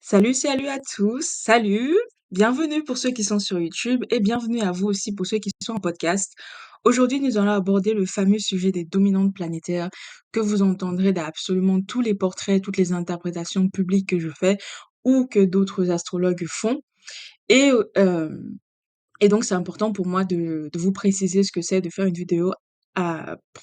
Salut à tous, salut, bienvenue pour ceux qui sont sur YouTube et bienvenue à vous aussi pour ceux qui sont en podcast. Aujourd'hui, nous allons aborder le fameux sujet des dominantes planétaires que vous entendrez dans absolument tous les portraits, toutes les interprétations publiques que je fais ou que d'autres astrologues font. Et et donc, c'est important pour moi de vous préciser ce que c'est, de faire une vidéo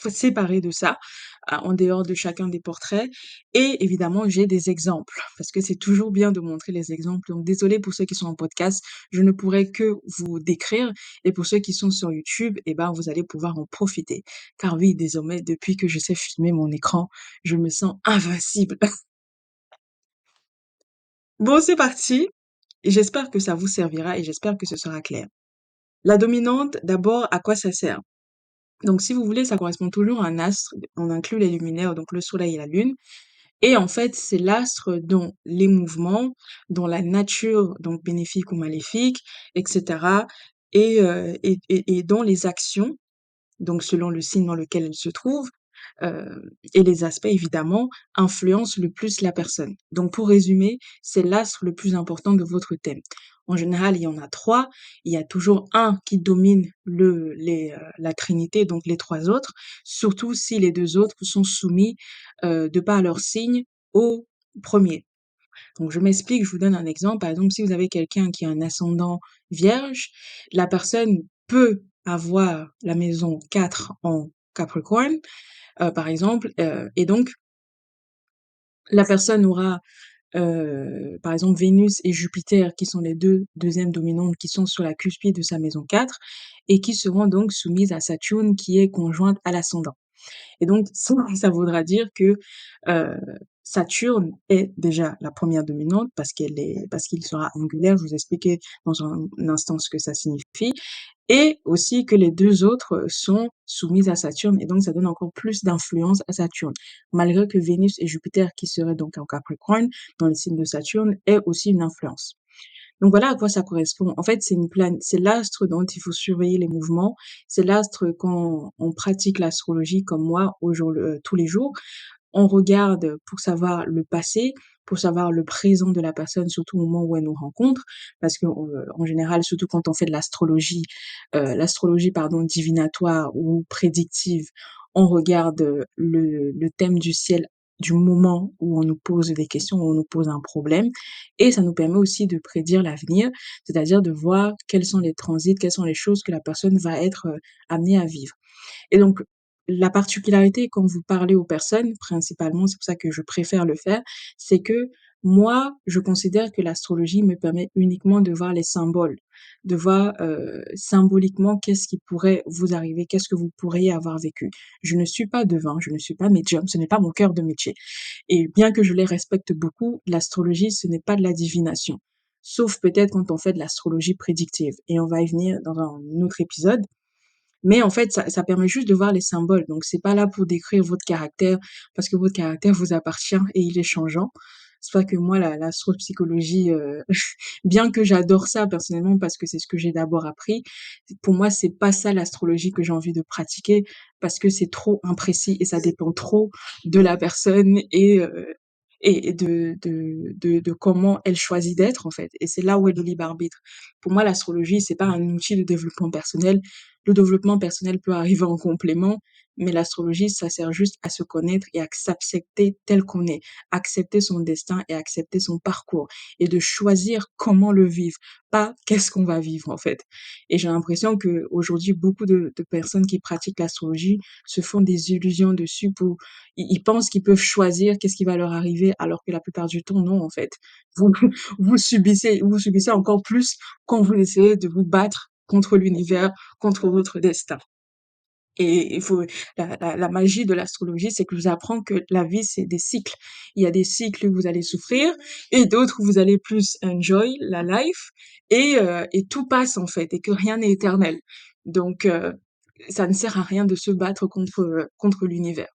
séparée de ça, en dehors de chacun des portraits. Et évidemment, j'ai des exemples, parce que c'est toujours bien de montrer les exemples. Donc, désolé pour ceux qui sont en podcast, je ne pourrai que vous décrire. Et pour ceux qui sont sur YouTube, eh ben, vous allez pouvoir en profiter. Car oui, désormais, depuis que je sais filmer mon écran, je me sens invincible. Bon, c'est parti. Et j'espère que ça vous servira et j'espère que ce sera clair. La dominante, d'abord, à quoi ça sert? Donc, si vous voulez, ça correspond toujours à un astre. On inclut les luminaires, donc le soleil et la lune. Et en fait, c'est l'astre dont les mouvements, dont la nature, donc bénéfique ou maléfique, etc., et dont les actions, donc selon le signe dans lequel elle se trouve, et les aspects évidemment, influencent le plus la personne. Donc pour résumer, c'est l'astre le plus important de votre thème. En général, il y en a trois. Il y a toujours un qui domine la trinité, donc les trois autres, surtout si les deux autres sont soumis, de par leur signe, au premier. Donc je m'explique, je vous donne un exemple. Par exemple, si vous avez quelqu'un qui a un ascendant vierge, la personne peut avoir la maison 4 en Capricorne, par exemple, et donc la personne aura, par exemple, Vénus et Jupiter, qui sont les deux deuxièmes dominantes, qui sont sur la cuspide de sa maison 4, et qui seront donc soumises à Saturne, qui est conjointe à l'ascendant. Et donc, ça voudra dire que euh, Saturne est déjà la première dominante parce qu'il sera angulaire. Je vous expliquer dans un instant ce que ça signifie. Et aussi que les deux autres sont soumises à Saturne. Et donc, ça donne encore plus d'influence à Saturne. Malgré que Vénus et Jupiter, qui seraient donc en Capricorne, dans le signe de Saturne, aient aussi une influence. Donc voilà à quoi ça correspond. En fait, c'est l'astre dont il faut surveiller les mouvements. C'est l'astre quand on pratique l'astrologie comme moi tous les jours. On regarde pour savoir le passé, pour savoir le présent de la personne, surtout au moment où elle nous rencontre, parce que en général, surtout quand on fait de l'astrologie pardon divinatoire ou prédictive, on regarde le thème du ciel du moment où on nous pose des questions, où on nous pose un problème, et ça nous permet aussi de prédire l'avenir, c'est-à-dire de voir quels sont les transits, quelles sont les choses que la personne va être amenée à vivre. Et donc, la particularité quand vous parlez aux personnes, principalement, c'est pour ça que je préfère le faire, c'est que moi, je considère que l'astrologie me permet uniquement de voir les symboles, de voir symboliquement qu'est-ce qui pourrait vous arriver, qu'est-ce que vous pourriez avoir vécu. Je ne suis pas devin, je ne suis pas médium, ce n'est pas mon cœur de métier. Et bien que je les respecte beaucoup, l'astrologie, ce n'est pas de la divination. Sauf peut-être quand on fait de l'astrologie prédictive. Et on va y venir dans un autre épisode. Mais en fait, ça permet juste de voir les symboles. Donc, c'est pas là pour décrire votre caractère, parce que votre caractère vous appartient et il est changeant. C'est pas que moi, l'astropsychologie, bien que j'adore ça personnellement parce que c'est ce que j'ai d'abord appris, pour moi, c'est pas ça l'astrologie que j'ai envie de pratiquer parce que c'est trop imprécis et ça dépend trop de la personne et de comment elle choisit d'être, en fait. Et c'est là où est le libre arbitre. Pour moi, l'astrologie, c'est pas un outil de développement personnel. Le développement personnel peut arriver en complément, mais l'astrologie, ça sert juste à se connaître et à s'accepter tel qu'on est, accepter son destin et accepter son parcours et de choisir comment le vivre, pas qu'est-ce qu'on va vivre en fait. Et j'ai l'impression que aujourd'hui, beaucoup de personnes qui pratiquent l'astrologie se font des illusions dessus pour, ils pensent qu'ils peuvent choisir qu'est-ce qui va leur arriver, alors que la plupart du temps, non en fait. Vous, vous subissez encore plus quand vous essayez de vous battre contre l'univers, contre votre destin. Et il faut la magie de l'astrologie, c'est que je vous apprends que la vie, c'est des cycles. Il y a des cycles où vous allez souffrir et d'autres où vous allez plus enjoy la life et tout passe en fait et que rien n'est éternel. Donc ça ne sert à rien de se battre contre l'univers.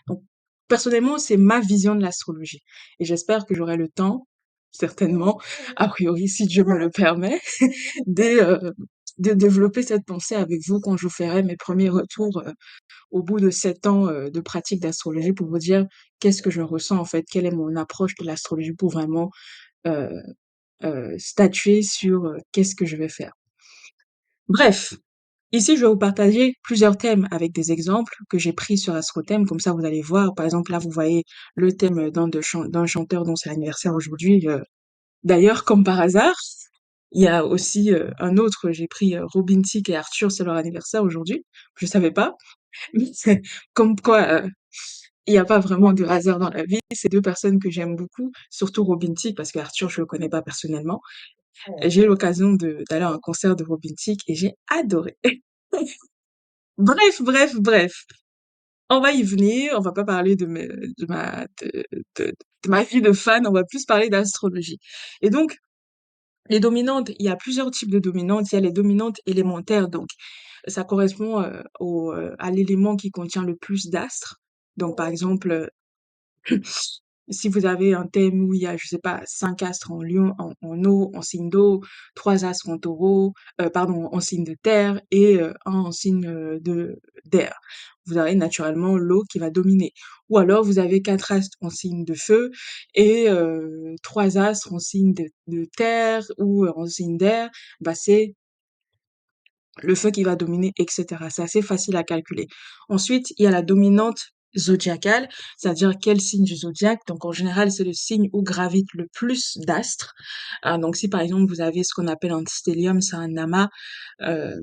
Donc personnellement, c'est ma vision de l'astrologie et j'espère que j'aurai le temps certainement, a priori si Dieu me le permet, de, euh, de développer cette pensée avec vous quand je vous ferai mes premiers retours au bout de 7 ans de pratique d'astrologie pour vous dire qu'est-ce que je ressens en fait, quelle est mon approche de l'astrologie pour vraiment euh, statuer sur qu'est-ce que je vais faire. Bref, ici, je vais vous partager plusieurs thèmes avec des exemples que j'ai pris sur AstroThème. Comme ça, vous allez voir. Par exemple, là, vous voyez le thème d'un chanteur dont c'est l'anniversaire aujourd'hui. D'ailleurs, comme par hasard, il y a aussi un autre, j'ai pris Robin Thicke et Arthur, c'est leur anniversaire aujourd'hui. Je savais pas. Mais c'est comme quoi, il n'y a pas vraiment de hasard dans la vie. C'est deux personnes que j'aime beaucoup, surtout Robin Thicke, parce qu'Arthur, je le connais pas personnellement. Et j'ai eu l'occasion d'aller à un concert de Robin Thicke et j'ai adoré. Bref, bref, bref. On va y venir, on va pas parler de ma vie de fan, on va plus parler d'astrologie. Et donc, les dominantes, il y a plusieurs types de dominantes. Il y a les dominantes élémentaires, donc ça correspond à l'élément qui contient le plus d'astres. Donc, par exemple, si vous avez un thème où il y a, je sais pas, 5 astres en lion, en eau, en signe d'eau, 3 astres en taureau, pardon, en signe de terre et un en signe d'air. Vous avez naturellement l'eau qui va dominer. Ou alors vous avez 4 astres en signe de feu et 3 astres en signe de terre ou en signe d'air. Bah, c'est le feu qui va dominer, etc. C'est assez facile à calculer. Ensuite, il y a la dominante zodiacale, c'est-à-dire quel signe du zodiaque. Donc, en général, c'est le signe où gravite le plus d'astres. Donc, si par exemple, vous avez ce qu'on appelle un stellium, c'est un amas, euh,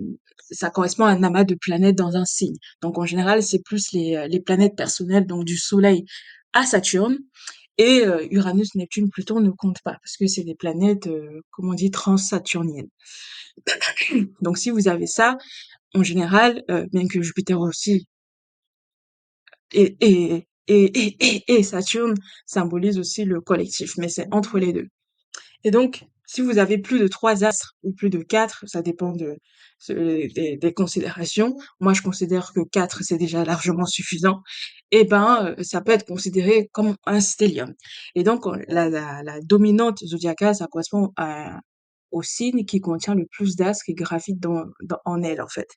ça correspond à un amas de planètes dans un signe. Donc, en général, c'est plus les planètes personnelles, donc du Soleil à Saturne. Et Uranus, Neptune, Pluton ne comptent pas, parce que c'est des planètes, comme on dit, transsaturniennes. Donc, si vous avez ça, en général, bien que Jupiter aussi et Saturne symbolise aussi le collectif, mais c'est entre les deux. Et donc, si vous avez plus de 3 astres ou plus de 4, ça dépend des considérations. Moi, je considère que 4, c'est déjà largement suffisant. Et ben, ça peut être considéré comme un stellium. Et donc, la dominante zodiacale, ça correspond au signe qui contient le plus d'astres qui gravitent en elle, en fait.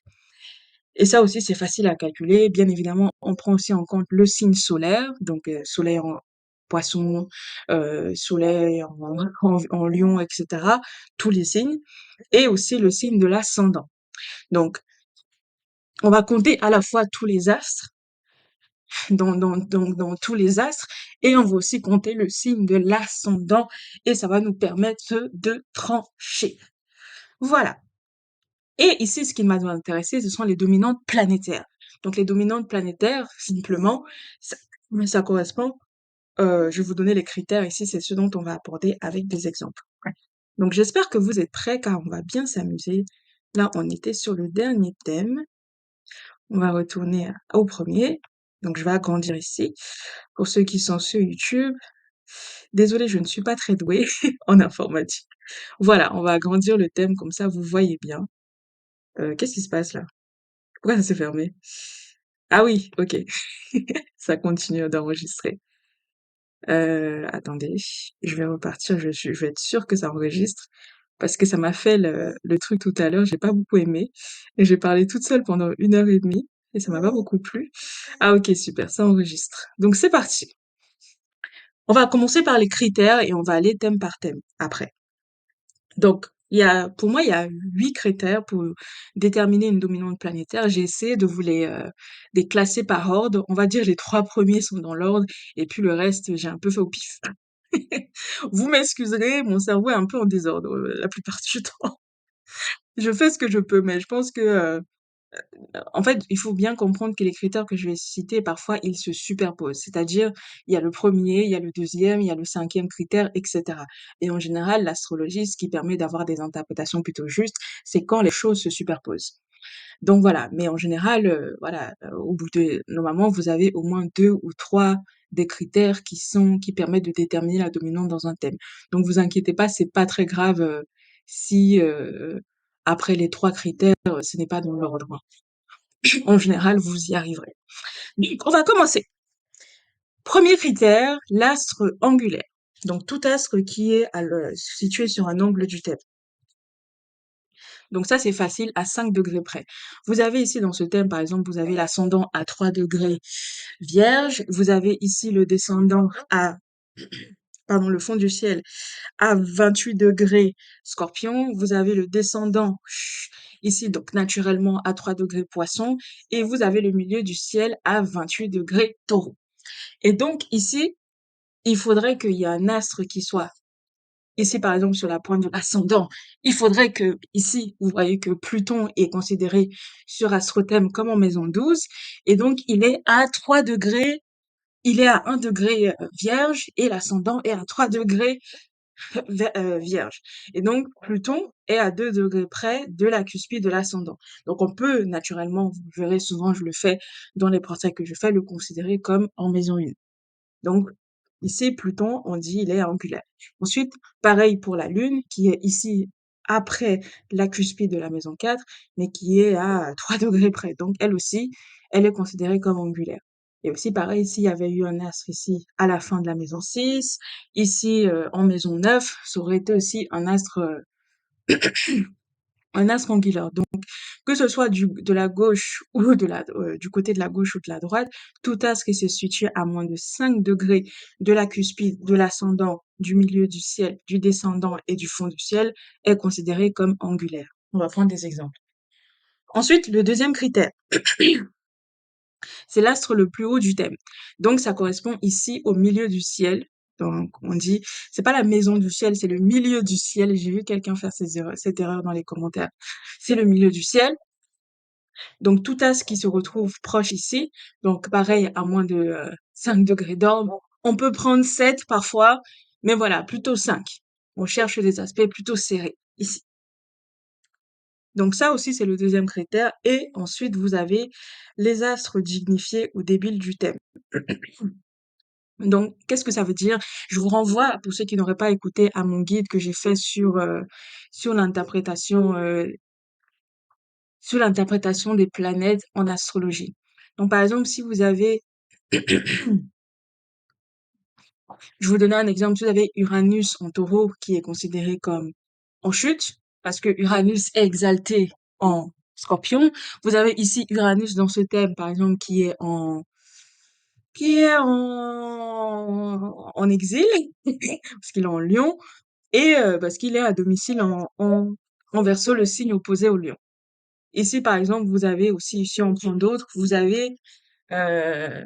Et ça aussi, c'est facile à calculer. Bien évidemment, on prend aussi en compte le signe solaire, donc soleil en poisson, soleil en lion, etc. Tous les signes. Et aussi le signe de l'ascendant. Donc, on va compter à la fois tous les astres, dans tous les astres, et on va aussi compter le signe de l'ascendant, et ça va nous permettre de trancher. Voilà. Et ici, ce qui m'a intéressé, ce sont les dominantes planétaires. Donc, les dominantes planétaires, simplement, ça, ça correspond, je vais vous donner les critères ici, c'est ce dont on va aborder avec des exemples. Ouais. Donc, j'espère que vous êtes prêts car on va bien s'amuser. Là, on était sur le dernier thème. On va retourner au premier. Donc, je vais agrandir ici. Pour ceux qui sont sur YouTube, désolée, je ne suis pas très douée en informatique. Voilà, on va agrandir le thème comme ça, vous voyez bien. Qu'est-ce qui se passe là? Pourquoi ça s'est fermé? Ah oui, ok. Ça continue d'enregistrer. Attendez, je vais repartir, je vais être sûre que ça enregistre, parce que ça m'a fait le truc tout à l'heure, j'ai pas beaucoup aimé, et j'ai parlé toute seule pendant 1 heure et demie, et ça m'a pas beaucoup plu. Ah ok, super, ça enregistre. Donc c'est parti. On va commencer par les critères et on va aller thème par thème après. Donc, pour moi, il y a 8 critères pour déterminer une dominante planétaire. J'ai essayé de vous les classer par ordre. On va dire les 3 premiers sont dans l'ordre et puis le reste, j'ai un peu fait au pif. Vous m'excuserez, mon cerveau est un peu en désordre la plupart du temps. Je fais ce que je peux, mais je pense que en fait, il faut bien comprendre que les critères que je vais citer, parfois, ils se superposent. C'est-à-dire, il y a le premier, il y a le deuxième, il y a le cinquième critère, etc. Et en général, l'astrologie, ce qui permet d'avoir des interprétations plutôt justes, c'est quand les choses se superposent. Donc voilà. Mais en général, voilà, normalement, vous avez au moins 2 ou 3 des critères qui permettent de déterminer la dominante dans un thème. Donc vous inquiétez pas, c'est pas très grave si après les 3 critères, ce n'est pas dans l'ordre. En général, vous y arriverez. Donc, on va commencer. Premier critère, l'astre angulaire. Donc, tout astre qui est situé sur un angle du thème. Donc ça, c'est facile à 5 degrés près. Vous avez ici dans ce thème, par exemple, vous avez l'ascendant à 3 degrés Vierge. Vous avez ici le descendant à pardon, le fond du ciel à 28 degrés Scorpion, vous avez le descendant ici, donc naturellement à 3 degrés Poisson, et vous avez le milieu du ciel à 28 degrés Taureau. Et donc ici, il faudrait qu'il y ait un astre qui soit ici, par exemple, sur la pointe de l'ascendant. Il faudrait que ici, vous voyez que Pluton est considéré sur Astrothème comme en maison 12, et donc il est à 3 degrés, il est à 1 degré Vierge, et l'ascendant est à 3 degrés Vierge. Et donc, Pluton est à 2 degrés près de la cuspide de l'ascendant. Donc, on peut naturellement, vous verrez souvent, je le fais dans les portraits que je fais, le considérer comme en maison 1. Donc, ici, Pluton, on dit il est angulaire. Ensuite, pareil pour la Lune, qui est ici après la cuspide de la maison 4, mais qui est à 3 degrés près. Donc, elle aussi, elle est considérée comme angulaire. Et aussi, pareil, s'il y avait eu un astre ici à la fin de la maison 6, ici en maison 9, ça aurait été aussi un astre angulaire. Donc, que ce soit de la gauche ou du côté de la gauche ou de la droite, tout astre qui se situe à moins de 5 degrés de la cuspide, de l'ascendant, du milieu du ciel, du descendant et du fond du ciel est considéré comme angulaire. On va prendre des exemples. Ensuite, le deuxième critère, c'est l'astre le plus haut du thème. Donc, ça correspond ici au milieu du ciel. Donc, on dit, c'est pas la maison du ciel, c'est le milieu du ciel. J'ai vu quelqu'un faire cette erreur dans les commentaires. C'est le milieu du ciel. Donc, tout astre qui se retrouve proche ici, donc pareil, à moins de 5 degrés d'orbe, on peut prendre 7 parfois, mais voilà, plutôt 5. On cherche des aspects plutôt serrés ici. Donc ça aussi, c'est le deuxième critère. Et ensuite, vous avez les astres dignifiés ou débiles du thème. Donc, qu'est-ce que ça veut dire? Je vous renvoie, pour ceux qui n'auraient pas écouté, à mon guide que j'ai fait sur l'interprétation des planètes en astrologie. Donc, par exemple, si vous avez, je vous donne un exemple, si vous avez Uranus en taureau qui est considéré comme en chute, parce que Uranus est exalté en scorpion, vous avez ici Uranus dans ce thème, par exemple, qui est en exil, parce qu'il est en lion, et parce qu'il est à domicile en Verseau, le signe opposé au lion. Ici, par exemple, vous avez aussi, si on prend d'autres, vous avez euh,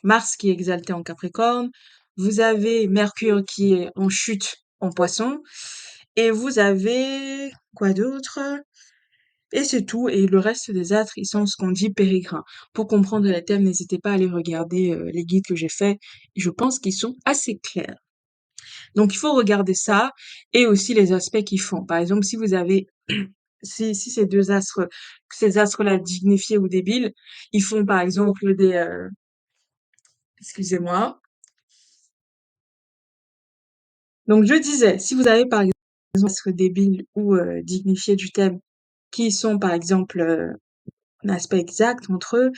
Mars qui est exalté en Capricorne, vous avez Mercure qui est en chute en Poisson, et vous avez quoi d'autre? Et c'est tout, et le reste des astres, ils sont ce qu'on dit pérégrins. Pour comprendre les thèmes, n'hésitez pas à aller regarder les guides que j'ai faits, je pense qu'ils sont assez clairs. Donc il faut regarder ça, et aussi les aspects qu'ils font. Par exemple, si vous avez si ces astres-là dignifiés ou débiles, ils font par exemple excusez-moi. Donc je disais, si vous avez par exemple des astres débiles ou dignifiés du thème, qui sont par exemple un aspect exact entre eux,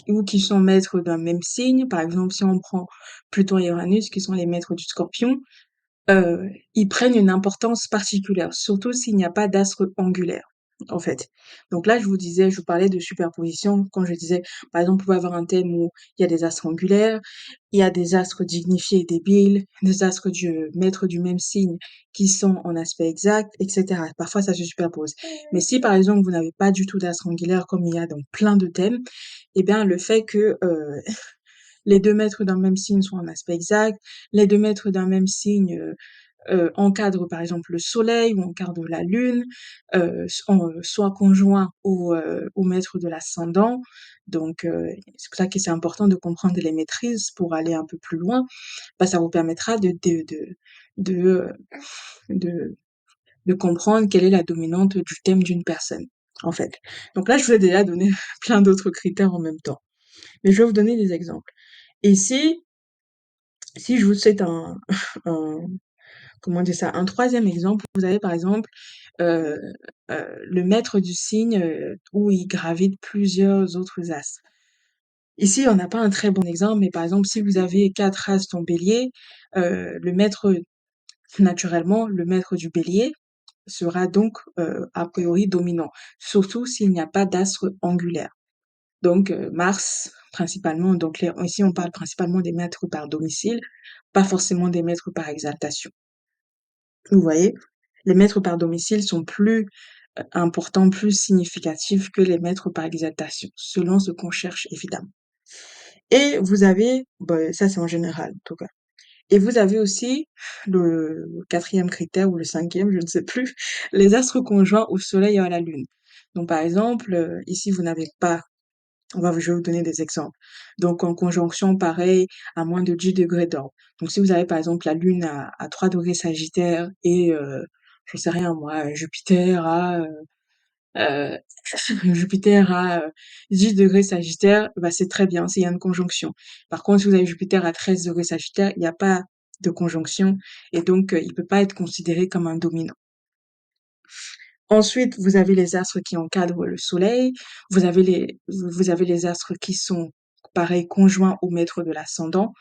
ou qui sont maîtres d'un même signe, par exemple si on prend Pluton et Uranus, qui sont les maîtres du Scorpion, ils prennent une importance particulière, surtout s'il n'y a pas d'astre angulaire, en fait. Donc là, je vous parlais de superposition quand je disais, par exemple, vous pouvez avoir un thème où il y a des astres angulaires, il y a des astres dignifiés et débiles, des astres du maître du même signe qui sont en aspect exact, etc. Parfois, ça se superpose. Mais si, par exemple, vous n'avez pas du tout d'astre angulaire, comme il y a dans plein de thèmes, eh bien, le fait que les deux maîtres d'un même signe sont en aspect exact, les deux maîtres d'un même signe encadrent par exemple le soleil ou encadrent la lune, soit conjoints au maître de l'ascendant. Donc c'est pour ça que c'est important de comprendre les maîtrises pour aller un peu plus loin. Bah, ça vous permettra de, euh, de, de comprendre quelle est la dominante du thème d'une personne, en fait. Donc là, je vous ai déjà donné plein d'autres critères en même temps. Mais je vais vous donner des exemples. Ici, si je vous cite un comment dire ça? Un troisième exemple, vous avez par exemple euh, le maître du signe où il gravite plusieurs autres astres. Ici, on n'a pas un très bon exemple, mais par exemple, si vous avez 4 astres en bélier, le maître, naturellement, le maître du bélier sera donc a priori dominant, surtout s'il n'y a pas d'astre angulaire. Donc Mars, principalement. Donc ici, on parle principalement des mètres par domicile, pas forcément des mètres par exaltation. Vous voyez? Les mètres par domicile sont plus importants, plus significatifs que les mètres par exaltation, selon ce qu'on cherche évidemment. Et vous avez, bah, ça c'est en général en tout cas. Et vous avez aussi le quatrième critère ou le cinquième, je ne sais plus, les astres conjoints au Soleil et à la Lune. Donc par exemple, ici vous n'avez pas, je vais vous donner des exemples. Donc en conjonction, pareil, à moins de 10 degrés d'orbe. Donc si vous avez par exemple la Lune à 3 degrés Sagittaire et je sais rien moi, euh, Jupiter à 10 degrés Sagittaire, bah c'est très bien, s'il y a une conjonction. Par contre, si vous avez Jupiter à 13 degrés Sagittaire, il n'y a pas de conjonction et donc il peut pas être considéré comme un dominant. Ensuite, vous avez les astres qui encadrent le Soleil, vous avez les astres qui sont pareil conjoints au maître de l'ascendant.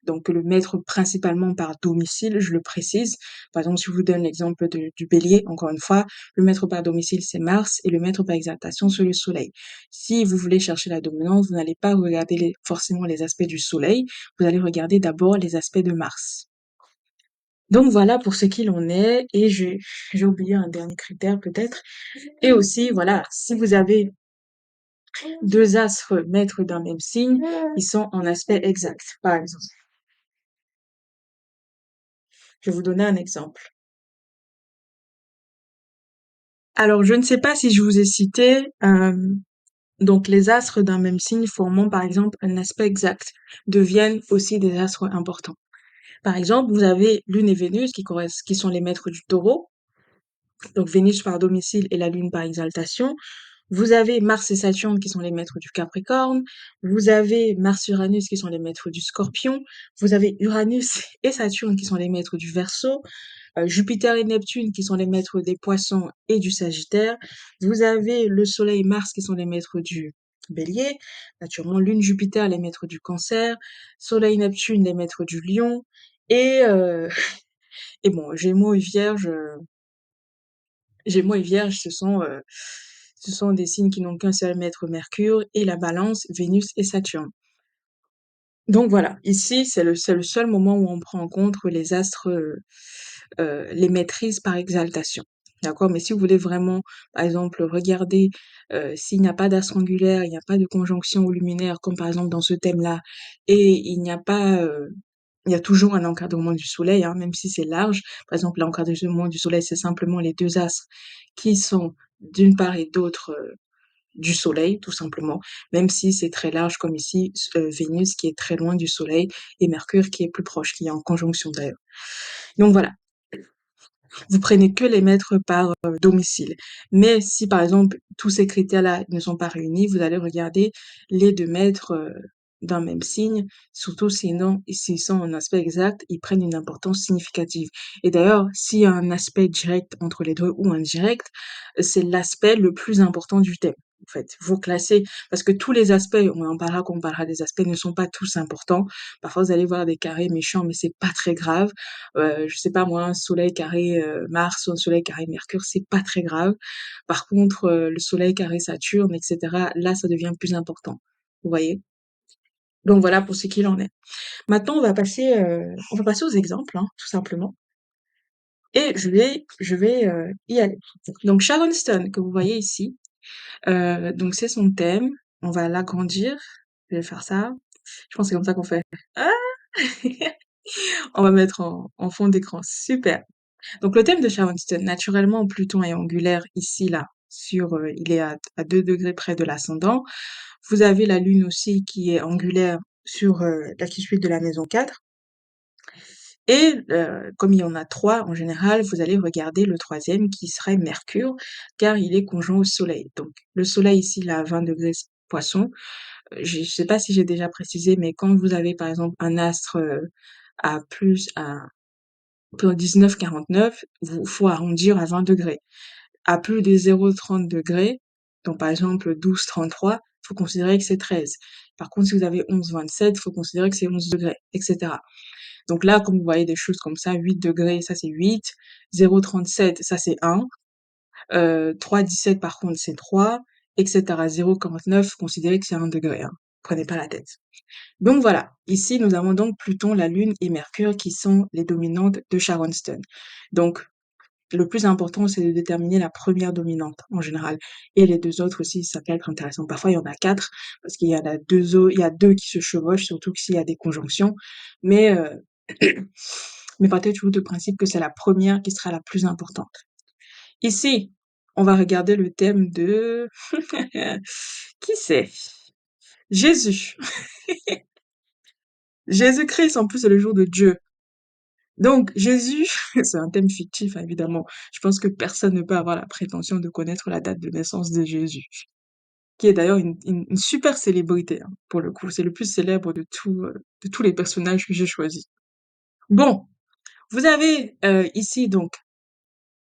Donc le maître principalement par domicile, je le précise. Par exemple, si je vous donne l'exemple du Bélier, encore une fois, le maître par domicile c'est Mars et le maître par exaltation c'est le Soleil. Si vous voulez chercher la dominance, vous n'allez pas regarder forcément les aspects du Soleil, vous allez regarder d'abord les aspects de Mars. Donc voilà pour ce qu'il en est, et j'ai oublié un dernier critère peut-être. Et aussi, voilà, si vous avez deux astres maîtres d'un même signe, ils sont en aspect exact, par exemple. Je vais vous donner un exemple. Alors, je ne sais pas si je vous ai cité, donc les astres d'un même signe formant par exemple un aspect exact deviennent aussi des astres importants. Par exemple, vous avez Lune et Vénus qui sont les maîtres du Taureau, donc Vénus par domicile et la Lune par exaltation. Vous avez Mars et Saturne qui sont les maîtres du Capricorne. Vous avez Mars-Uranus qui sont les maîtres du Scorpion. Vous avez Uranus et Saturne qui sont les maîtres du Verseau. Jupiter et Neptune qui sont les maîtres des Poissons et du Sagittaire. Vous avez le Soleil et Mars qui sont les maîtres du Bélier. Naturellement, Lune, Jupiter les maîtres du Cancer. Soleil, Neptune les maîtres du Lion. Et et bon, Gémeaux et Vierge, ce sont des signes qui n'ont qu'un seul maître, Mercure, et la Balance, Vénus et Saturne. Donc voilà, ici c'est le seul moment où on prend en compte les astres, les maîtrises par exaltation. D'accord? Mais si vous voulez vraiment, par exemple, regarder s'il n'y a pas d'astre angulaire, il n'y a pas de conjonction au luminaire, comme par exemple dans ce thème-là, et il y a toujours un encadrement du soleil, hein, même si c'est large. Par exemple, l'encadrement du soleil, c'est simplement les deux astres qui sont d'une part et d'autre du soleil, tout simplement, même si c'est très large comme ici, Vénus qui est très loin du soleil et Mercure qui est plus proche, qui est en conjonction d'ailleurs. Donc voilà, vous prenez que les mètres par domicile. Mais si par exemple tous ces critères-là ne sont pas réunis, vous allez regarder les deux mètres d'un même signe, surtout sinon, s'ils sont en aspect exact, ils prennent une importance significative. Et d'ailleurs, s'il y a un aspect direct entre les deux ou indirect, c'est l'aspect le plus important du thème. En fait, vous classez, parce que tous les aspects, on en parlera quand on parlera des aspects, ne sont pas tous importants. Parfois, vous allez voir des carrés méchants, mais c'est pas très grave. Je sais pas moi, un soleil carré Mars ou un soleil carré Mercure, c'est pas très grave. Par contre, le soleil carré Saturne, etc., là, ça devient plus important. Vous voyez? Donc voilà pour ce qu'il en est. Maintenant, on va passer aux exemples, hein, tout simplement. Et je vais y aller. Donc Sharon Stone, que vous voyez ici, donc c'est son thème. On va l'agrandir. Je vais faire ça. Je pense que c'est comme ça qu'on fait. Ah on va mettre en fond d'écran. Super. Donc le thème de Sharon Stone, naturellement, Pluton est angulaire ici, là, il est à 2 degrés près de l'ascendant. Vous avez la Lune aussi qui est angulaire sur la qui suit de la maison 4. Et comme il y en a trois en général, vous allez regarder le troisième qui serait Mercure, car il est conjoint au Soleil. Donc le Soleil ici, là, à 20 degrés Poisson. Je sais pas si j'ai déjà précisé, mais quand vous avez par exemple un astre à 19,49, faut arrondir à 20 degrés. À plus de 0,30 degrés, donc par exemple 12,33, faut considérer que c'est 13. Par contre, si vous avez 11,27, faut considérer que c'est 11 degrés, etc. Donc là, comme vous voyez des choses comme ça, 8 degrés, ça c'est 8, 0,37, ça c'est 1, 3,17 par contre c'est 3, etc. 0,49, considérez que c'est 1 degré, hein. Prenez pas la tête. Donc voilà, ici nous avons donc Pluton, la Lune et Mercure qui sont les dominantes de Sharon Stone. Donc le plus important, c'est de déterminer la première dominante en général. Et les deux autres aussi, ça peut être intéressant. Parfois, il y en a quatre, parce qu'il y en a il y a deux qui se chevauchent, surtout s'il y a des conjonctions. Mais, mais partez toujours du principe que c'est la première qui sera la plus importante. Ici, on va regarder le thème de... Qui c'est? Jésus. Jésus-Christ, en plus, c'est le jour de Dieu. Donc, Jésus, c'est un thème fictif, hein, évidemment. Je pense que personne ne peut avoir la prétention de connaître la date de naissance de Jésus, qui est d'ailleurs une super célébrité, hein, pour le coup. C'est le plus célèbre de tous les personnages que j'ai choisis. Bon, vous avez ici donc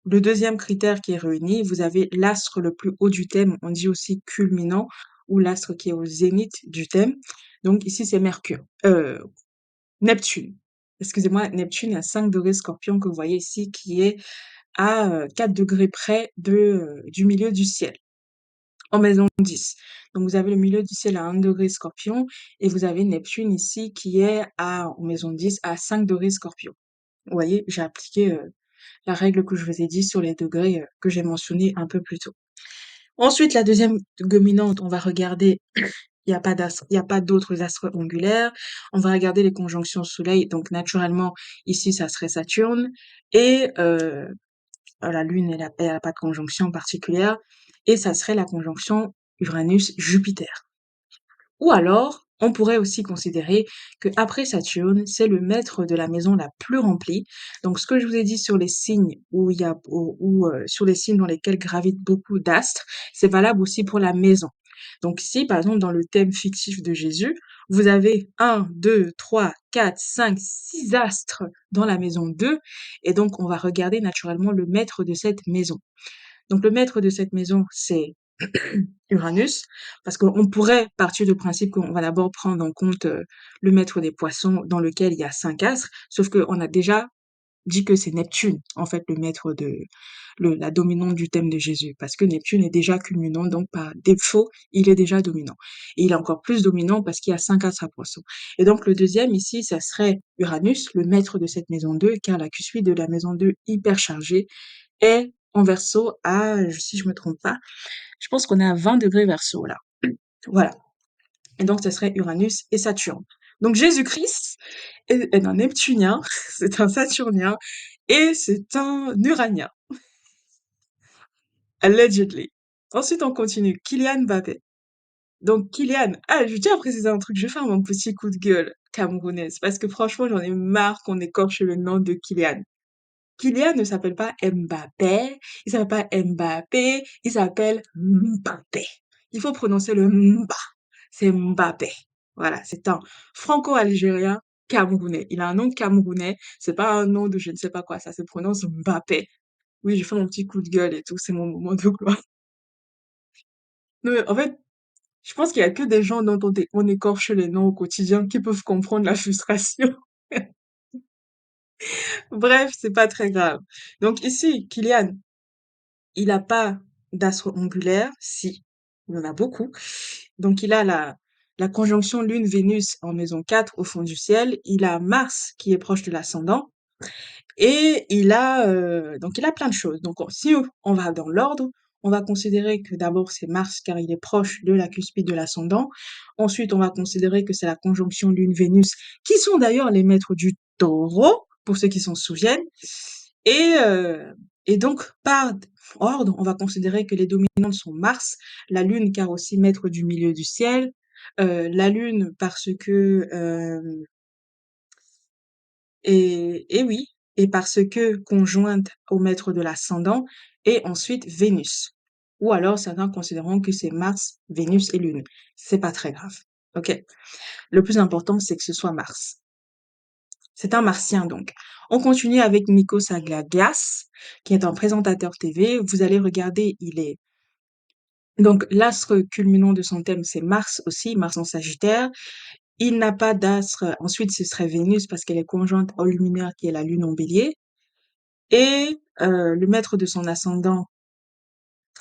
le deuxième critère qui est réuni. Vous avez l'astre le plus haut du thème, on dit aussi culminant, ou l'astre qui est au zénith du thème. Donc ici, c'est Mercure. Neptune. Excusez-moi, Neptune à 5 degrés Scorpion que vous voyez ici, qui est à 4 degrés près du milieu du ciel, en maison 10. Donc vous avez le milieu du ciel à 1 degré Scorpion et vous avez Neptune ici qui est en maison 10 à 5 degrés Scorpion. Vous voyez, j'ai appliqué la règle que je vous ai dit sur les degrés que j'ai mentionné un peu plus tôt. Ensuite, la deuxième dominante, on va regarder, il y a pas d'autres astres ongulaires. On va regarder les conjonctions Soleil. Donc, naturellement, ici, ça serait Saturne. Et la Lune, elle a pas de conjonction particulière. Et ça serait la conjonction Uranus-Jupiter. Ou alors, on pourrait aussi considérer que après Saturne, c'est le maître de la maison la plus remplie. Donc, ce que je vous ai dit sur les signes sur les signes dans lesquels gravitent beaucoup d'astres, c'est valable aussi pour la maison. Donc ici, par exemple, dans le thème fictif de Jésus, vous avez 6 astres dans la maison 2, et donc on va regarder naturellement le maître de cette maison. Donc le maître de cette maison, c'est Uranus, parce qu'on pourrait partir du principe qu'on va d'abord prendre en compte le maître des poissons dans lequel il y a 5 astres, sauf qu'on a déjà dit que c'est Neptune, en fait, le maître la dominante du thème de Jésus, parce que Neptune est déjà culminant, donc par défaut, il est déjà dominant. Et il est encore plus dominant parce qu'il y a 5 astres à poissons. Et donc le deuxième ici, ça serait Uranus, le maître de cette maison 2, car la cuspide de la maison 2 hyper chargée est en verso si je me trompe pas, je pense qu'on est à 20 degrés verso là. Voilà. Et donc, ce serait Uranus et Saturne. Donc, Jésus-Christ est un Neptunien, c'est un Saturnien et c'est un Uranien. Allegedly. Ensuite, on continue. Kylian Mbappé. Donc, Kylian, je tiens à préciser un truc, je vais faire mon petit coup de gueule camerounaise parce que franchement, j'en ai marre qu'on écorche le nom de Kylian. Kylian ne s'appelle pas Mbappé, il s'appelle pas Mbappé, il s'appelle Mbappé. Il faut prononcer le Mba. C'est Mbappé. Voilà, c'est un franco-algérien camerounais. Il a un nom camerounais, c'est pas un nom de je ne sais pas quoi, ça se prononce Mbappé. Oui, je fais mon petit coup de gueule et tout, c'est mon moment de gloire. Non, mais en fait, je pense qu'il y a que des gens dont on écorche les noms au quotidien qui peuvent comprendre la frustration. Bref, c'est pas très grave. Donc ici, Kylian, il a pas d'astre ongulaire, si, il en a beaucoup. Donc il a la conjonction Lune-Vénus en maison 4 au fond du ciel. Il a Mars qui est proche de l'ascendant. Et donc il a plein de choses. Donc si on va dans l'ordre, on va considérer que d'abord c'est Mars car il est proche de la cuspide de l'ascendant. Ensuite, on va considérer que c'est la conjonction Lune-Vénus, qui sont d'ailleurs les maîtres du Taureau, pour ceux qui s'en souviennent. Et, euh, et donc, par ordre, on va considérer que les dominantes sont Mars, la Lune car aussi maître du milieu du ciel, la Lune parce que et oui, et parce que conjointe au maître de l'ascendant, et ensuite Vénus. Ou alors certains considéreront que c'est Mars, Vénus et Lune. C'est pas très grave. Ok. Le plus important, c'est que ce soit Mars. C'est un martien donc. On continue avec Nikos Aglagas, qui est un présentateur TV. Vous allez regarder, donc l'astre culminant de son thème, c'est Mars aussi, Mars en Sagittaire. Il n'a pas d'astre. Ensuite, ce serait Vénus parce qu'elle est conjointe au luminaire qui est la Lune en Bélier. Et le maître de son ascendant,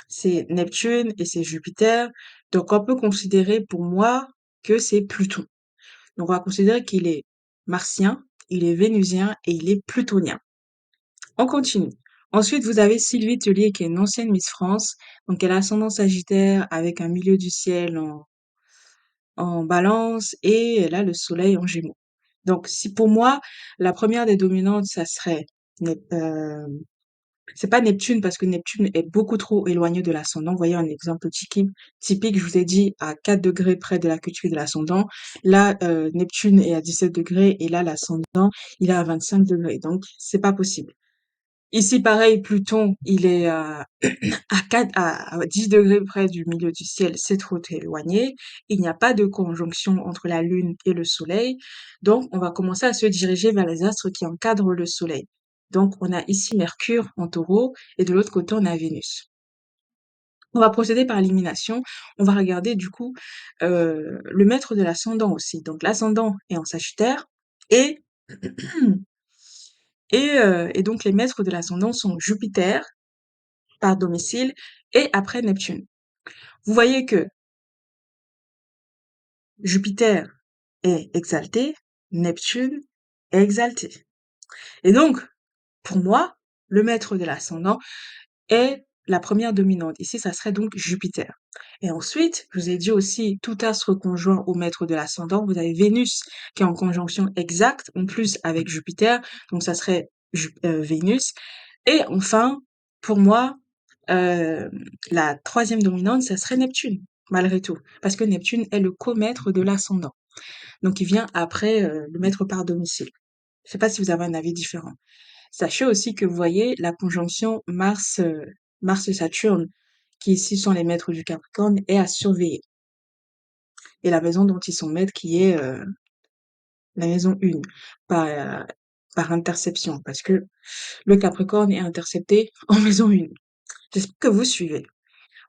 c'est Neptune et c'est Jupiter. Donc on peut considérer pour moi que c'est Pluton. Donc on va considérer qu'il est martien, il est vénusien et il est plutonien. On continue. Ensuite, vous avez Sylvie Tellier qui est une ancienne Miss France. Donc elle a ascendant Sagittaire avec un milieu du ciel en Balance et elle a le soleil en Gémeaux. Donc si pour moi, la première des dominantes, ça serait c'est pas Neptune parce que Neptune est beaucoup trop éloigné de l'ascendant. Vous voyez un exemple typique, je vous ai dit à 4 degrés près de la cutie de l'ascendant. Là, Neptune est à 17 degrés et là, l'ascendant, il est à 25 degrés. Donc, c'est pas possible. Ici, pareil, Pluton, il est à 10 degrés près du milieu du ciel, c'est trop éloigné. Il n'y a pas de conjonction entre la Lune et le Soleil. Donc, on va commencer à se diriger vers les astres qui encadrent le Soleil. Donc, on a ici Mercure en taureau et de l'autre côté, on a Vénus. On va procéder par élimination. On va regarder du coup le maître de l'ascendant aussi. Donc, l'ascendant est en Sagittaire et, et donc les maîtres de l'ascendant sont Jupiter par domicile et après Neptune. Vous voyez que Jupiter est exalté, Neptune est exalté. Et donc, pour moi, le maître de l'ascendant est la première dominante. Ici, ça serait donc Jupiter. Et ensuite, je vous ai dit aussi, tout astre conjoint au maître de l'ascendant, vous avez Vénus qui est en conjonction exacte, en plus avec Jupiter, donc ça serait Vénus. Et enfin, pour moi, euh, la troisième dominante, ça serait Neptune, malgré tout, parce que Neptune est le co-maître de l'ascendant. Donc, il vient après le maître par domicile. Je sais pas si vous avez un avis différent. Sachez aussi que vous voyez la conjonction Mars-Saturne, qui ici sont les maîtres du Capricorne, est à surveiller. Et la maison dont ils sont maîtres, qui est la maison 1, par, euh, par interception, parce que le Capricorne est intercepté en maison 1. J'espère que vous suivez.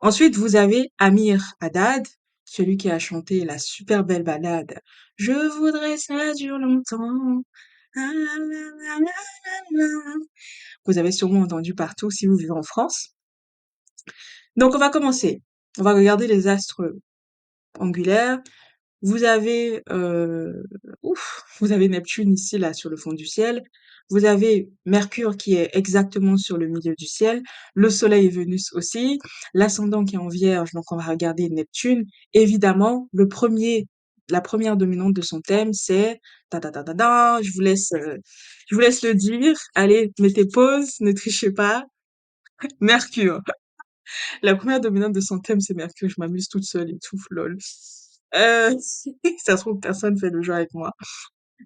Ensuite, vous avez Amir Haddad, celui qui a chanté la super belle ballade Je voudrais ça dure longtemps. Ah là là là là là là. Vous avez sûrement entendu partout si vous vivez en France. Donc, on va commencer. On va regarder les astres angulaires. Vous avez, vous avez Neptune ici, là, sur le fond du ciel. Vous avez Mercure qui est exactement sur le milieu du ciel. Le Soleil et Vénus aussi. L'ascendant qui est en Vierge, donc on va regarder Neptune. Évidemment, la première dominante de son thème, c'est ta ta ta ta ta. Je vous laisse le dire. Allez, mettez pause, ne trichez pas. Mercure. La première dominante de son thème, c'est Mercure. Je m'amuse toute seule et tout, lol. Ça se trouve, personne fait le jeu avec moi.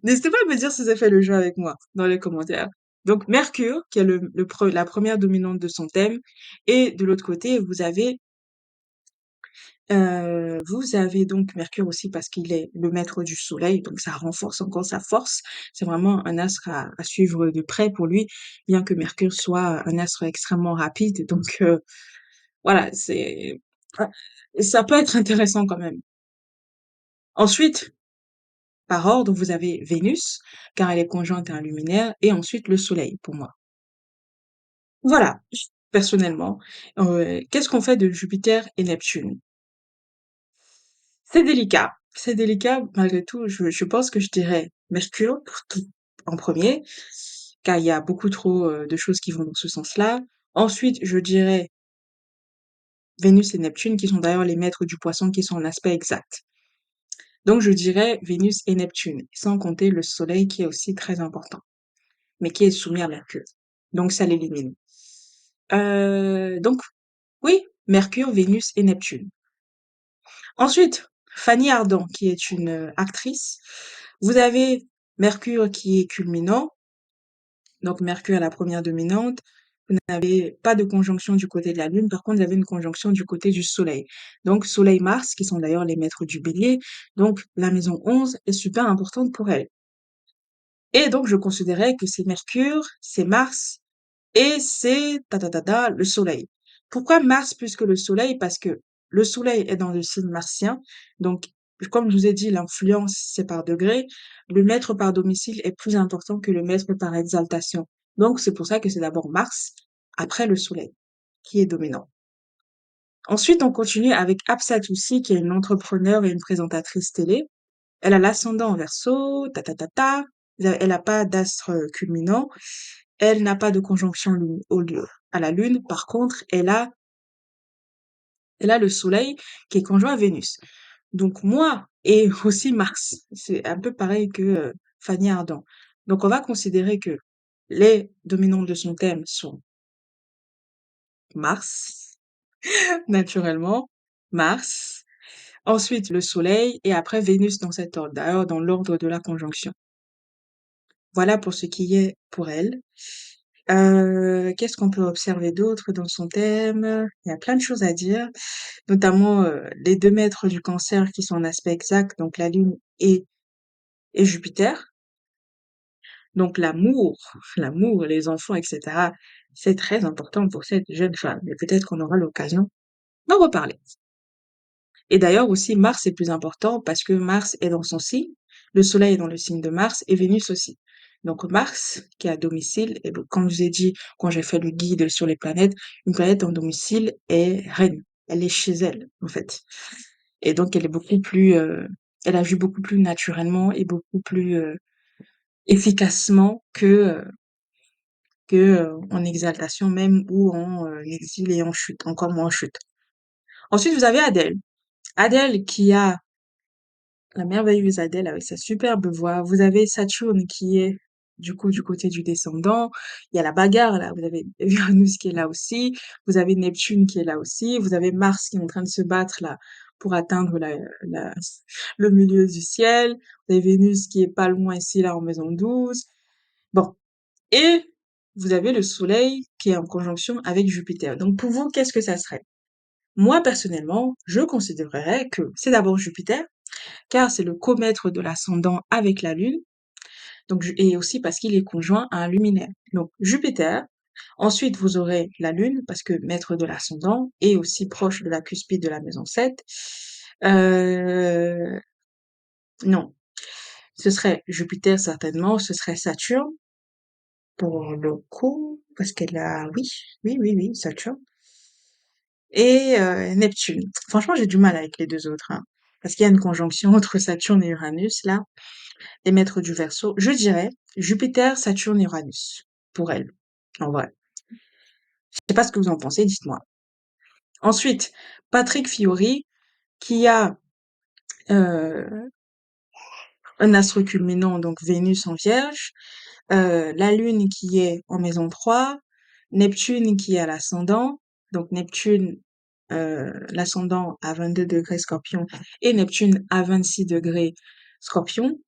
N'hésitez pas à me dire si vous avez fait le jeu avec moi dans les commentaires. Donc, Mercure, qui est la première dominante de son thème. Et de l'autre côté, vous avez donc Mercure aussi parce qu'il est le maître du soleil. Donc, ça renforce encore sa force. C'est vraiment un astre à suivre de près pour lui, bien que Mercure soit un astre extrêmement rapide. Donc, voilà, ah, ça peut être intéressant quand même. Ensuite, par ordre, vous avez Vénus, car elle est conjointe à un luminaire, et ensuite le Soleil, pour moi. Voilà, personnellement. Qu'est-ce qu'on fait de Jupiter et Neptune? C'est délicat. C'est délicat, malgré tout. Je pense que je dirais Mercure en premier, car il y a beaucoup trop de choses qui vont dans ce sens-là. Ensuite, je dirais Vénus et Neptune, qui sont d'ailleurs les maîtres du poisson, qui sont en aspect exact. Donc, je dirais Vénus et Neptune, sans compter le Soleil qui est aussi très important, mais qui est soumis à Mercure. Donc, ça l'élimine. Donc, oui, Mercure, Vénus et Neptune. Ensuite, Fanny Ardant, qui est une actrice. Vous avez Mercure qui est culminant, donc Mercure est la première dominante. Vous n'avez pas de conjonction du côté de la Lune, par contre, vous avez une conjonction du côté du Soleil. Donc, Soleil-Mars, qui sont d'ailleurs les maîtres du Bélier. Donc, la maison 11 est super importante pour elle. Et donc, je considérais que c'est Mercure, c'est Mars et c'est le Soleil. Pourquoi Mars plus que le Soleil? Parce que le Soleil est dans le signe martien. Donc, comme je vous ai dit, l'influence, c'est par degré. Le maître par domicile est plus important que le maître par exaltation. Donc, c'est pour ça que c'est d'abord Mars, après le Soleil, qui est dominant. Ensuite, on continue avec Absatoussi, qui est une entrepreneure et une présentatrice télé. Elle a l'ascendant en Verseau, ta ta ta ta. Elle n'a pas d'astre culminant. Elle n'a pas de conjonction à la Lune. Par contre, elle a le Soleil qui est conjoint à Vénus. Donc moi et aussi Mars, c'est un peu pareil que Fanny Ardant. Donc on va considérer que les dominantes de son thème sont Mars, naturellement, Mars, ensuite le Soleil et après Vénus dans cet ordre, d'ailleurs dans l'ordre de la conjonction. Voilà pour ce qui est pour elle. Qu'est-ce qu'on peut observer d'autre dans son thème? Il y a plein de choses à dire, notamment les deux maîtres du Cancer qui sont en aspect exact, donc la Lune et Jupiter. Donc l'amour, les enfants, etc., c'est très important pour cette jeune femme. Et peut-être qu'on aura l'occasion d'en reparler. Et d'ailleurs aussi, Mars est plus important parce que Mars est dans son signe, le Soleil est dans le signe de Mars et Vénus aussi. Donc Mars, qui est à domicile, et donc, comme je vous ai dit quand j'ai fait le guide sur les planètes, une planète en domicile est reine. Elle est chez elle, en fait. Et donc elle est beaucoup plus, elle agit beaucoup plus naturellement et beaucoup plus efficacement que en exaltation même ou en exil et en chute, encore moins en chute. Ensuite, vous avez Adèle. Adèle qui a la merveilleuse Adèle avec sa superbe voix. Vous avez Saturne qui est du coup du côté du descendant. Il y a la bagarre là. Vous avez Uranus qui est là aussi. Vous avez Neptune qui est là aussi. Vous avez Mars qui est en train de se battre là pour atteindre la, le milieu du ciel. Vous avez Vénus qui est pas loin ici là en maison 12. Bon. Et vous avez le Soleil qui est en conjonction avec Jupiter. Donc pour vous, qu'est-ce que ça serait? Moi, personnellement, je considérerais que c'est d'abord Jupiter, car c'est le comètre de l'ascendant avec la Lune, donc, et aussi parce qu'il est conjoint à un luminaire. Donc Jupiter, ensuite vous aurez la Lune, parce que maître de l'ascendant, et aussi proche de la cuspide de la maison 7. Euh, non, ce serait Jupiter certainement, ce serait Saturne, pour le coup, parce qu'elle a, oui, Saturne. Et Neptune. Franchement, j'ai du mal avec les deux autres, hein, parce qu'il y a une conjonction entre Saturne et Uranus, là, les maîtres du Verseau. Je dirais Jupiter, Saturne et Uranus, pour elle, en vrai. Je sais pas ce que vous en pensez, dites-moi. Ensuite, Patrick Fiori, qui a euh, un astre culminant, donc Vénus en Vierge, la Lune qui est en maison 3, Neptune qui est à l'ascendant, donc Neptune, l'ascendant à 22 degrés Scorpion et Neptune à 26 degrés Scorpion.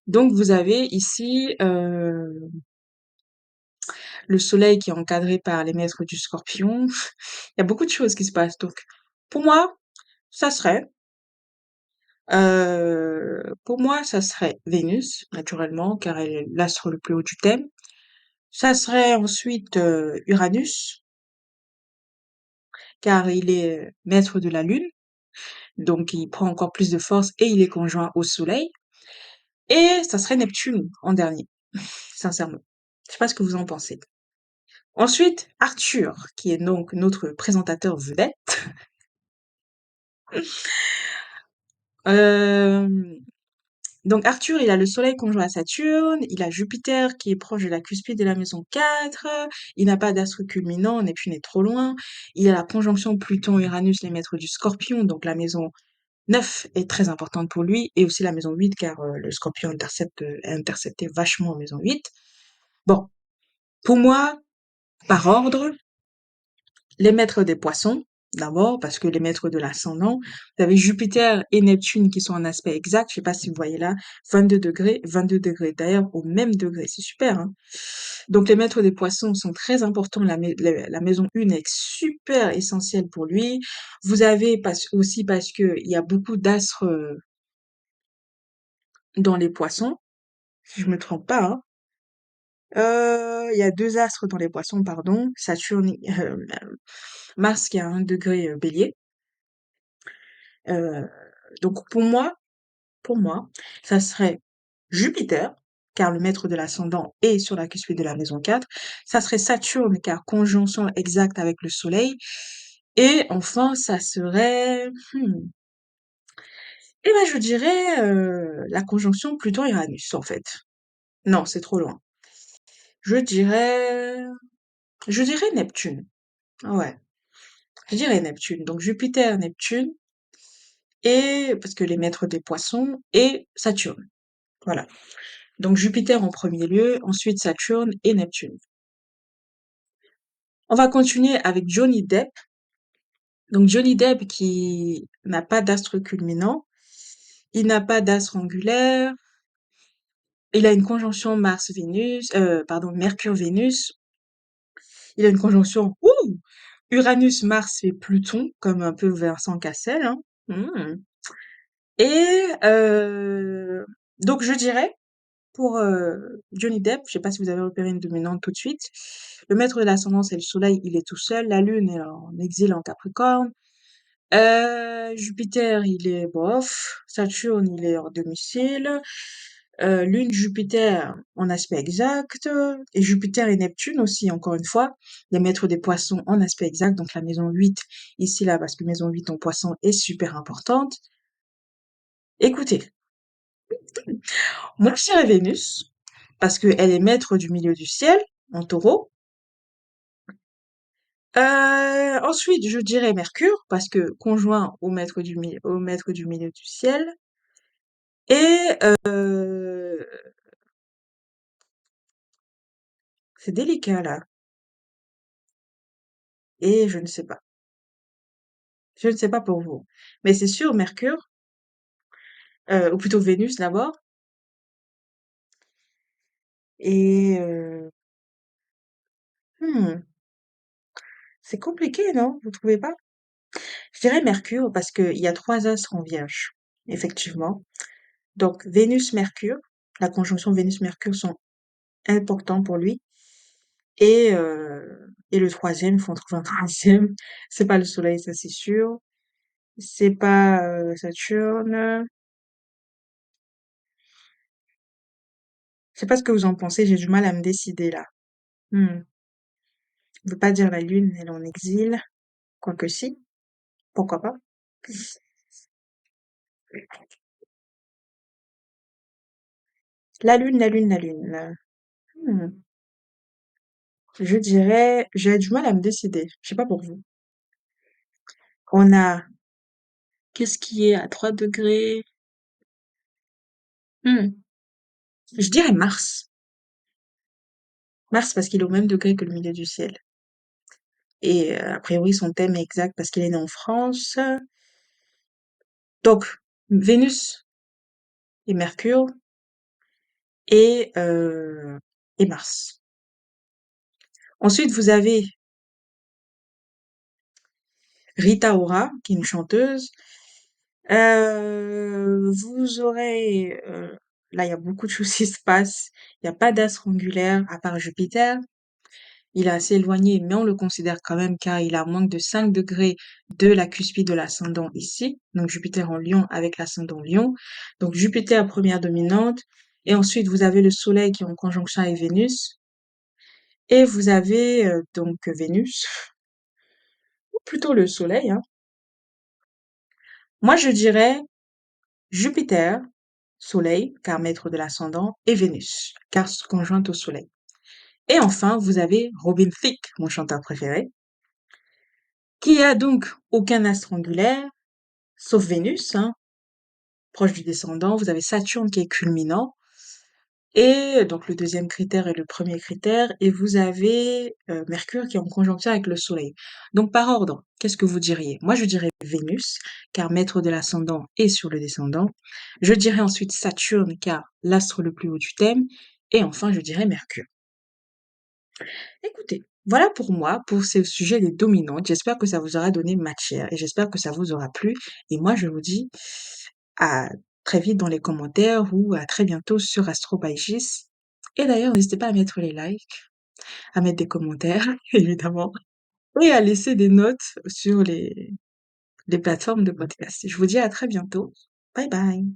Donc vous avez ici le Soleil qui est encadré par les maîtres du Scorpion. Il y a beaucoup de choses qui se passent. Donc pour moi, ça serait ça serait Vénus, naturellement, car elle est l'astre le plus haut du thème. Ça serait ensuite Uranus, car il est maître de la Lune, donc il prend encore plus de force et il est conjoint au Soleil. Et ça serait Neptune en dernier, sincèrement. Je sais pas ce que vous en pensez. Ensuite, Arthur, qui est donc notre présentateur vedette. Euh, donc Arthur, il a le Soleil conjoint à Saturne, il a Jupiter qui est proche de la cuspide de la maison 4, il n'a pas d'astre culminant, Neptune est trop loin, il a la conjonction Pluton-Uranus, les maîtres du Scorpion, donc la maison 9 est très importante pour lui, et aussi la maison 8, car le Scorpion intercepté vachement en maison 8. Bon, pour moi, par ordre, les maîtres des poissons, d'abord, parce que les maîtres de l'ascendant, vous avez Jupiter et Neptune qui sont en aspect exact, je sais pas si vous voyez là, 22 degrés, d'ailleurs au même degré, c'est super, hein. Donc les maîtres des poissons sont très importants, la maison 1 est super essentielle pour lui. Vous avez aussi parce que il y a beaucoup d'astres dans les poissons, si je me trompe pas, hein. Il y a deux astres dans les poissons, pardon, Saturne, Mars qui a 1 degré bélier. Euh, donc pour moi, ça serait Jupiter, car le maître de l'ascendant est sur la cuspide de la maison 4. Ça serait Saturne, car conjonction exacte avec le Soleil. Et enfin, ça serait, eh ben, je dirais la conjonction Pluton-Uranus, en fait. Non, c'est trop loin. Je dirais, je dirais Neptune. Ah ouais, je dirais Neptune. Donc Jupiter, Neptune, et parce que les maîtres des poissons, et Saturne. Voilà. Donc Jupiter en premier lieu, ensuite Saturne et Neptune. On va continuer avec Johnny Depp. Donc Johnny Depp qui n'a pas d'astre culminant, il n'a pas d'astre angulaire, il a une conjonction Mars-Vénus, pardon, Mercure-Vénus, il a une conjonction Uranus-Mars et Pluton, comme un peu Vincent Cassel, hein. Mmh. Et donc je dirais pour Johnny Depp, je sais pas si vous avez repéré une dominante tout de suite. Le maître de l'ascendant, c'est le soleil, il est tout seul. La lune est en exil en Capricorne. Jupiter, il est bof. Saturne, il est hors domicile. Lune, Jupiter en aspect exact. Et Jupiter et Neptune aussi, encore une fois, les maîtres des poissons en aspect exact. Donc la maison 8, ici, là, parce que maison 8 en poisson est super importante. Écoutez, moi, je dirais Vénus, parce qu'elle est maître du milieu du ciel, en taureau. Ensuite, je dirais Mercure, parce que conjoint au maître du milieu du ciel. Et c'est délicat là. Et je ne sais pas. Je ne sais pas pour vous. Mais c'est sûr, Mercure, ou plutôt Vénus d'abord. Et hmm, c'est compliqué, non? Vous trouvez pas? Je dirais Mercure parce qu'il y a trois astres en Vierge, effectivement. Donc Vénus-Mercure, la conjonction Vénus-Mercure sont importants pour lui. Et le troisième, il faut en trouver un troisième. C'est pas le Soleil, ça c'est sûr. C'est pas Saturne. Je sais pas ce que vous en pensez, j'ai du mal à me décider là. Je veux pas dire la Lune, elle est en exil. Quoique si, pourquoi pas. La Lune, la Lune, la Lune. Hmm. Je dirais, j'ai du mal à me décider. Je sais pas pour vous. On a, qu'est-ce qui est à 3 degrés? Hmm. Je dirais Mars. Mars parce qu'il est au même degré que le milieu du ciel. Et a priori, son thème est exact parce qu'il est né en France. Donc, Vénus et Mercure et, euh, et Mars. Ensuite, vous avez Rita Ora, qui est une chanteuse. Vous aurez, là, il y a beaucoup de choses qui se passent. Il n'y a pas d'astre angulaire à part Jupiter. Il est assez éloigné, mais on le considère quand même car il a moins de 5 degrés de la cuspide de l'ascendant ici. Donc Jupiter en Lion avec l'ascendant Lion. Donc Jupiter première dominante. Et ensuite vous avez le Soleil qui est en conjonction avec Vénus. Et vous avez donc Vénus, ou plutôt le Soleil, hein. Moi je dirais Jupiter, Soleil, car maître de l'ascendant, et Vénus, car conjointe au Soleil. Et enfin, vous avez Robin Thicke, mon chanteur préféré, qui a donc aucun astre angulaire, sauf Vénus, hein, proche du descendant. Vous avez Saturne qui est culminant. Et donc le deuxième critère est le premier critère. Et vous avez Mercure qui est en conjonction avec le Soleil. Donc par ordre, qu'est-ce que vous diriez? Moi, je dirais Vénus, car maître de l'ascendant est sur le descendant. Je dirais ensuite Saturne, car l'astre le plus haut du thème. Et enfin, je dirais Mercure. Écoutez, voilà pour moi, pour ce sujet des dominantes. J'espère que ça vous aura donné matière et j'espère que ça vous aura plu. Et moi, je vous dis à très vite dans les commentaires ou à très bientôt sur Astro by Gis. Et d'ailleurs, n'hésitez pas à mettre les likes, à mettre des commentaires, évidemment, et à laisser des notes sur les plateformes de podcast. Je vous dis à très bientôt. Bye bye.